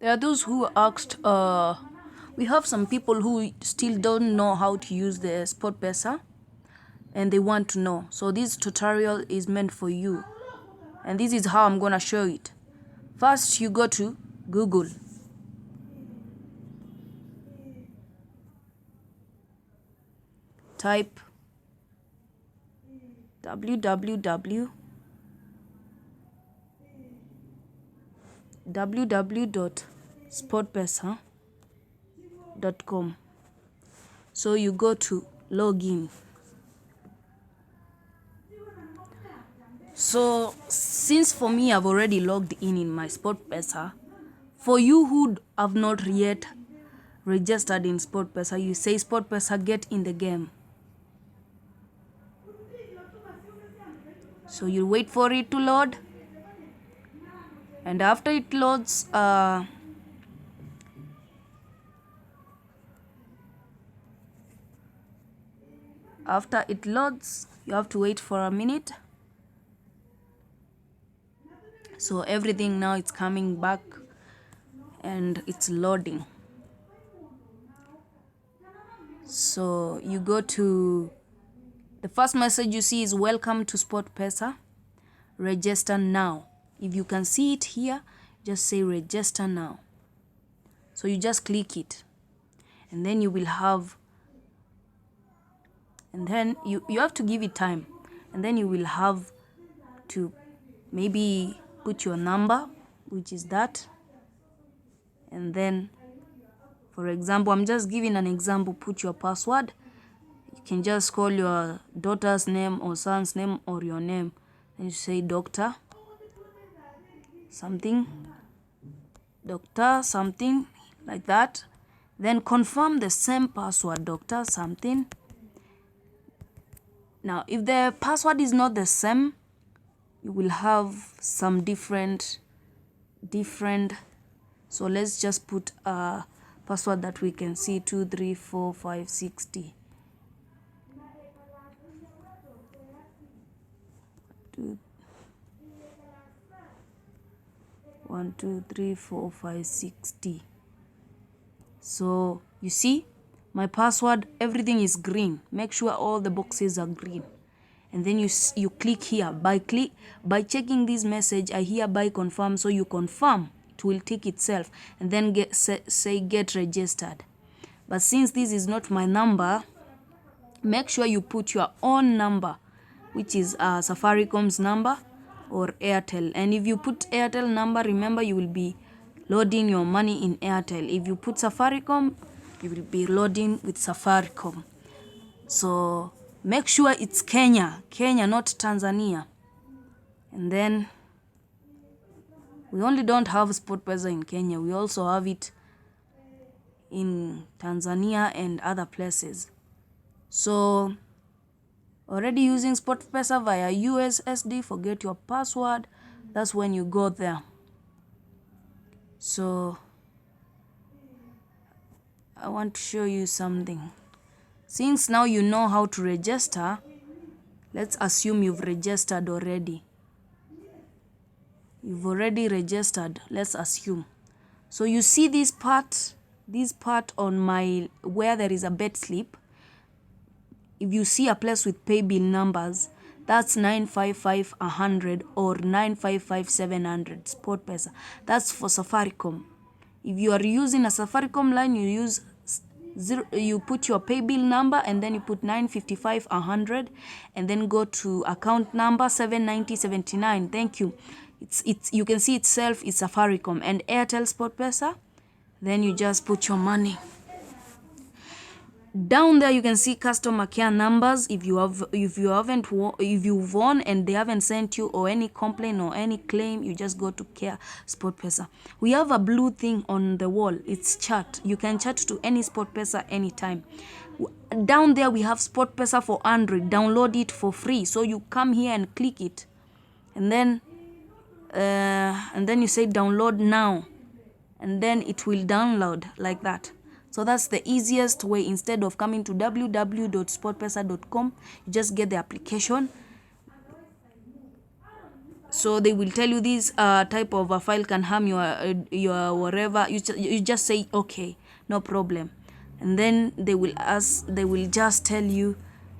There are those who asked, we have some people who still don't know how to use the SportPesa and they want to know. So this tutorial is meant for you. And this is how I'm gonna show it. First, you go to Google. Type www.sportpesa.com. So you go to login. So since for me I've already logged in my SportPesa, for you who have not yet registered in SportPesa, you say SportPesa get in the game. So you wait for it to load, and after it loads, you have to wait for a minute. So everything now it's coming back and it's loading. So you go to the first message you see is welcome to SportPesa, register now. If you can see it here, just say register now. So you just click it, and then you will have, and then you have to give it time, and then you will have to maybe put your number, which is that, and then for example, I'm just giving an example, put your password. You can just call your daughter's name or son's name or your name, and you say doctor something, like that. Then confirm the same password, doctor something. Now if the password is not the same, you will have some different. So let's just put a password that we can see, 23456D. 1234560. So you see my password, everything is green. Make sure all the boxes are green, and then you click here. By checking this message, I hereby confirm. So you confirm, it will tick itself, and then say get registered. But since this is not my number, make sure you put your own number, which is Safaricom's number or Airtel. And if you put Airtel number, remember you will be loading your money in Airtel. If you put Safaricom, you will be loading with Safaricom. So make sure it's Kenya, not Tanzania. And then we only don't have SportPesa in Kenya, we also have it in Tanzania and other places. So already using SportPesa via USSD, forget your password. That's when you go there. So I want to show you something. Since now you know how to register, let's assume you've registered already. You've already registered, let's assume. So you see this part on my, where there is a bet slip. If you see a place with pay bill numbers, that's 955-100 or 955-700 SportPesa. That's for Safaricom. If you are using a Safaricom line, you put your pay bill number and then you put 955-100 and then go to account number 790-79. Thank you. You can see itself is Safaricom and Airtel SportPesa. Then you just put your money. Down there you can see customer care numbers. If you've won and they haven't sent you or any complaint or any claim, you just go to care SportPesa. We have a blue thing on the wall, it's chat. You can chat to any SportPesa anytime. Down there we have SportPesa for Android. Download it for free. So you come here and click it, and then you say download now, and then it will download like that. So that's the easiest way. Instead of coming to www.sportpesa.com, you just get the application. So they will tell you this type of a file can harm your whatever. You just say okay, no problem, and then they will just tell you,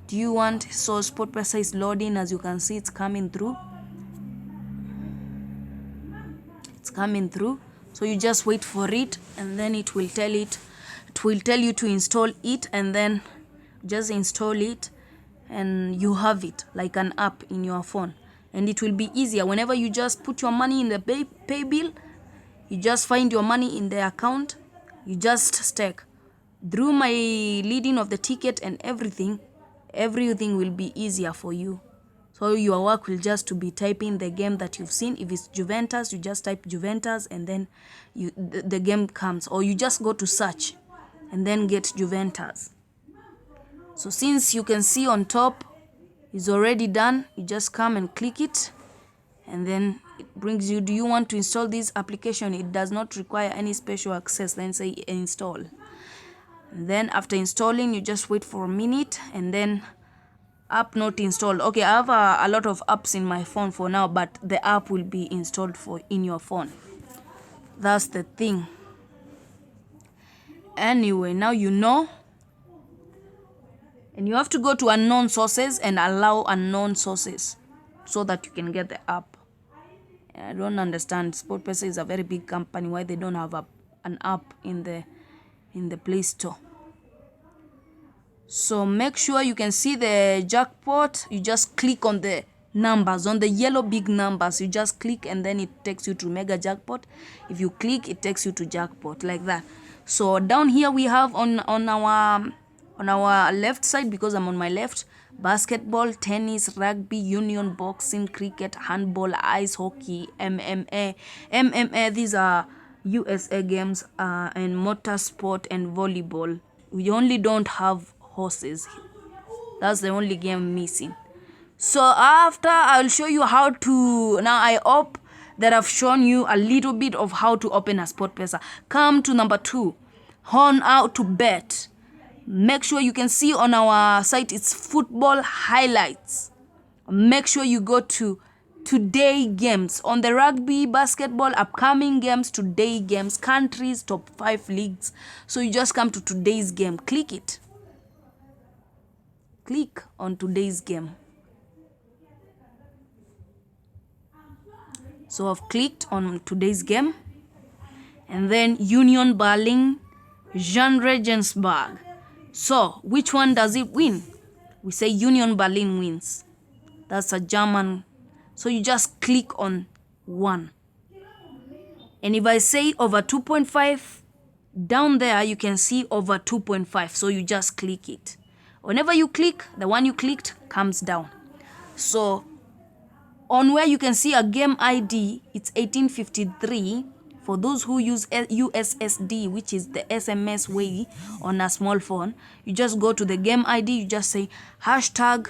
do you want? So SportPesa is loading. As you can see, it's coming through. It's coming through. So you just wait for it, and then it will tell you to install it, and then just install it, and you have it like an app in your phone, and it will be easier. Whenever you just put your money in the pay bill, you just find your money in the account, you just stake. Through my leading of the ticket and everything will be easier for you. So your work will just to be typing the game that you've seen. If it's Juventus, you just type Juventus, and then the game comes, or you just go to search and then get Juventus. So since you can see on top is already done, you just come and click it, and then it brings you, do you want to install this application? It does not require any special access. Then say install, and then after installing, you just wait for a minute, and then app not installed. Okay, I have a lot of apps in my phone for now, but the app will be installed in your phone. That's the thing. Anyway, now you know, and you have to go to unknown sources and allow unknown sources so that you can get the app. I don't understand. SportPesa is a very big company. Why they don't have an app in the Play Store? So make sure you can see the jackpot. You just click on the numbers, on the yellow big numbers. You just click, and then it takes you to mega jackpot. If you click, it takes you to jackpot, like that. So down here we have on our left side, because I'm on my left, basketball, tennis, rugby, union, boxing, cricket, handball, ice hockey, MMA. These are USA games, and motorsport and volleyball. We only don't have horses. That's the only game missing. So after, I'll show you how to, now I hope that I've shown you a little bit of how to open a SportPesa. Come to number 2, on how to bet. Make sure you can see on our site, it's football highlights. Make sure you go to today games. On the rugby, basketball, upcoming games, today games, countries, top 5 leagues. So you just come to today's game, click it. Click on today's game. So I've clicked on today's game, and then Union Berlin, Jan Regensburg. So which one does it win? We say Union Berlin wins. That's a German. So you just click on 1. And if I say over 2.5, down there you can see over 2.5. So you just click it. Whenever you click, the one you clicked comes down. So on where you can see a game ID, it's 1853. For those who use USSD, which is the SMS way on a small phone, you just go to the game ID, you just say hashtag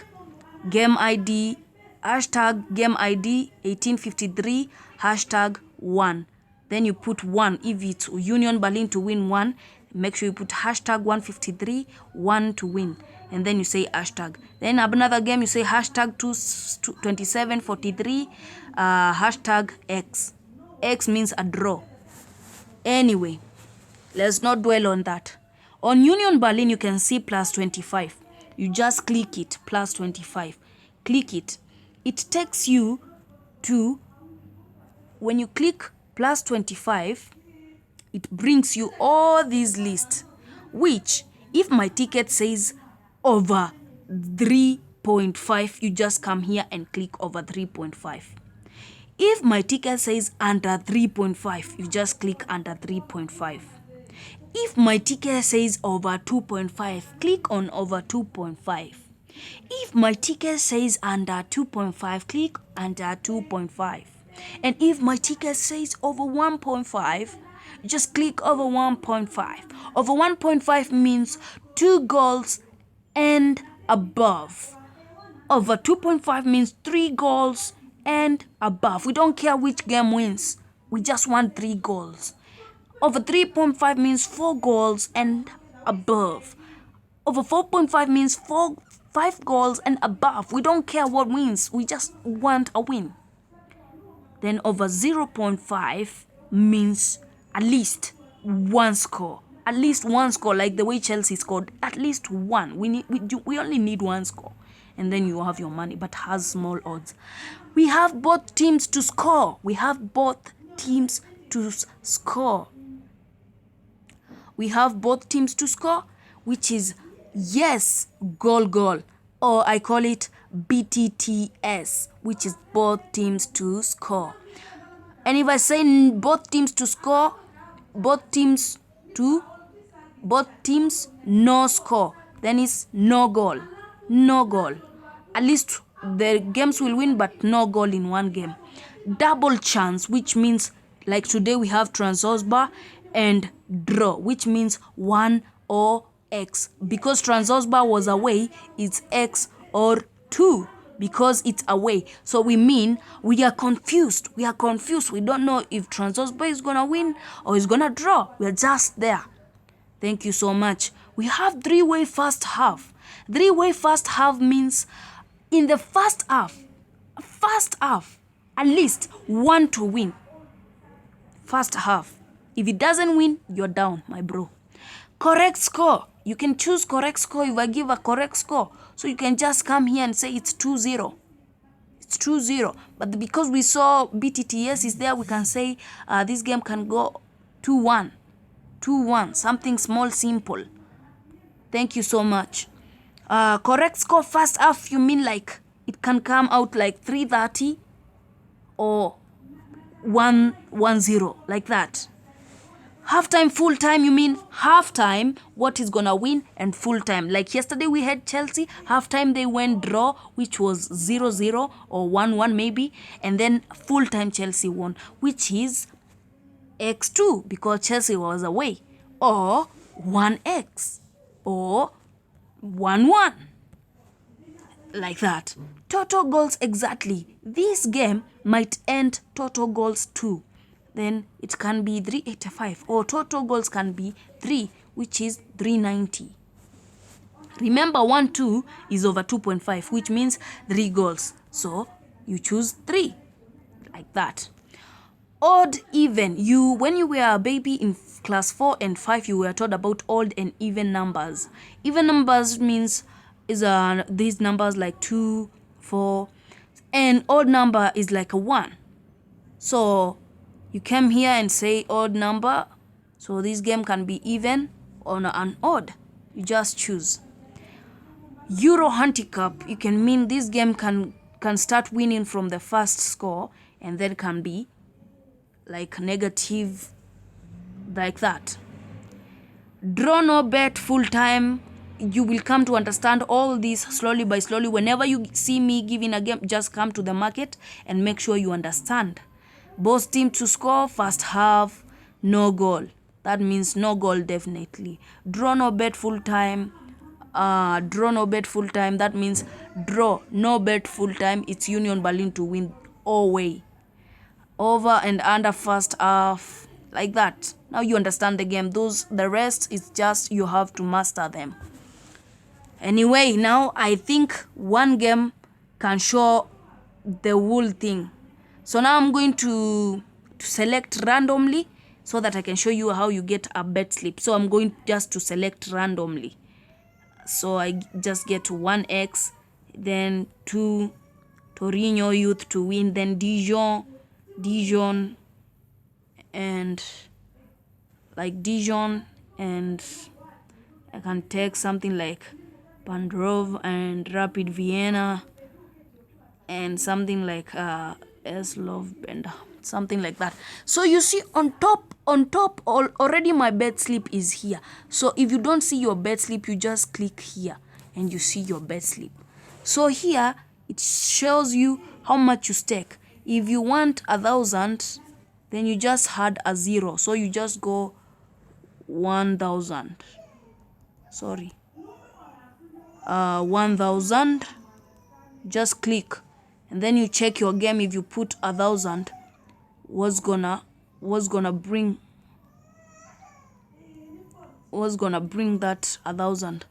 game ID 1853 hashtag 1. Then you put 1. If it's Union Berlin to win 1, make sure you put hashtag 153 1 to win, and then you say hashtag. Then another game, you say hashtag 2743 hashtag X. X means a draw. Anyway, let's not dwell on that. On Union Berlin, you can see plus 25. You just click it, plus 25. Click it. It takes you to, when you click plus 25, it brings you all these lists, which if my ticket says over 3.5, you just come here and click over 3.5. If my ticket says under 3.5, you just click under 3.5. If my ticket says over 2.5, click on over 2.5. If my ticket says under 2.5, click under 2.5. And if my ticket says over 1.5, just click over 1.5. Over 1.5 means 2 goals and above. Over 2.5 means 3 goals and above. We don't care which game wins. We just want 3 goals. Over 3.5 means 4 goals and above. Over 4.5 means 5 goals and above. We don't care what wins. We just want a win. then over 0.5 means at least one score. At least one score, like the way Chelsea scored. At least one. We only need one score. And then you have your money, but has small odds. We have both teams to score. We have both teams to score. We have both teams to score, which is yes, goal. Or I call it BTTS, which is both teams to score. And if I say both teams to score, both teams no score, then it's no goal. No goal. At least the games will win, but no goal in one game. Double chance, which means like today we have Trabzonspor, and draw, which means 1 or X. Because Trabzonspor was away, it's X or 2 because it's away. So we mean we are confused. We don't know if Trabzonspor is gonna win or is gonna draw. We're just there. Thank you so much. We have three-way first half. Three-way first half means in the first half, at least one to win. First half. If it doesn't win, you're down, my bro. Correct score. You can choose correct score if I give a correct score. So you can just come here and say it's 2-0. It's 2-0. But because we saw BTTS is there, we can say this game can go 2-1. 2-1. Something small, simple. Thank you so much. Correct score first half, you mean like it can come out like 3-30 or 1-0, like that. Halftime, full time, you mean halftime, what is gonna win, and full time. Like yesterday we had Chelsea, halftime they went draw, which was 0-0 or 1-1 maybe, and then full time Chelsea won, which is X2 because Chelsea was away, or 1X, or 1-1, like that. Total goals exactly. This game might end total goals 2. Then it can be 385, or total goals can be 3, which is 390. Remember 1-2 is over 2.5, which means 3 goals. So you choose 3, like that. Odd, even. When you were a baby in class 4 and 5, you were taught about odd and even numbers. Even numbers means these numbers like 2, 4, and odd number is like a 1. So you came here and say odd number. So this game can be even or an odd. You just choose. Euro handicap, you can mean this game can start winning from the first score and then can be like negative, like that. Draw no bet, full time. You will come to understand all this slowly by slowly. Whenever you see me giving a game, just come to the market and make sure you understand. Both teams to score, first half, no goal. That means no goal definitely. Draw no bet, full time. Draw no bet, full time. That means draw no bet, full time. It's Union Berlin to win all way. Over and under first half, like that. Now you understand the game. The rest is just you have to master them. Anyway, now I think one game can show the whole thing. So now I'm going to select randomly so that I can show you how you get a bet slip. So I'm going just to select randomly. So I just get 1X, then 2 Torino Youth to win, then Dijon, and like Dijon, and I can take something like Bandrov and Rapid Vienna, and something like Eslov Bender, something like that. So you see on top already my bet slip is here. So if you don't see your bet slip, you just click here and you see your bet slip. So here it shows you how much you stake. If you want 1,000, then you just add a 0. So you just go 1,000. Sorry. 1,000. Just click. And then you check your game. If you put 1,000, what's gonna bring that 1,000?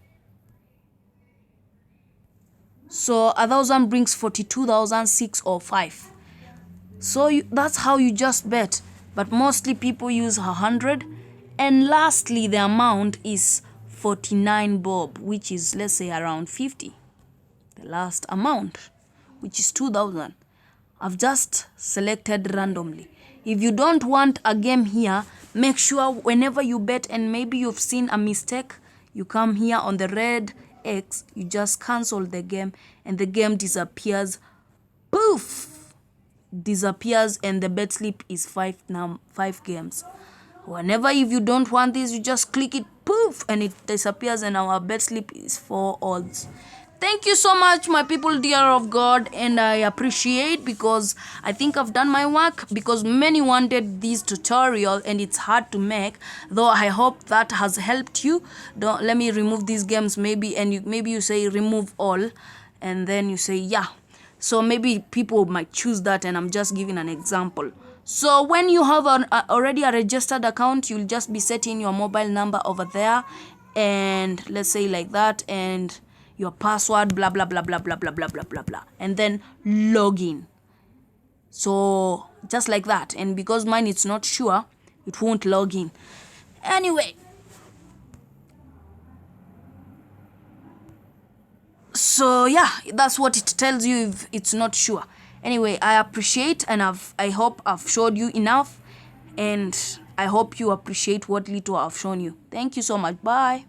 So 1,000 brings 42,006 or 5. So that's how you just bet. But mostly people use 100. And lastly, the amount is 49 bob, which is, let's say, around 50. The last amount, which is 2000. I've just selected randomly. If you don't want a game here, make sure whenever you bet and maybe you've seen a mistake, you come here on the red X, you just cancel the game and the game disappears. Poof! Disappears and the bet slip is 5 games. Whenever if you don't want this, you just click it, poof, and it disappears and our bet slip is 4 odds. Thank you so much, my people, dear of God, and I appreciate because I think I've done my work because many wanted this tutorial and it's hard to make, though I hope that has helped you. Let me remove these games maybe, and maybe you say remove all, and then you say yeah. So maybe people might choose that, and I'm just giving an example. So when you have already a registered account, you'll just be setting your mobile number over there, and let's say like that, and your password, blah blah blah blah blah blah blah blah blah blah, and then log in. So just like that, and because mine it's not sure, it won't log in. Anyway, so yeah, that's what it tells you if it's not sure. Anyway, I appreciate, and I hope I've showed you enough, and I hope you appreciate what little I've shown you. Thank you so much. Bye.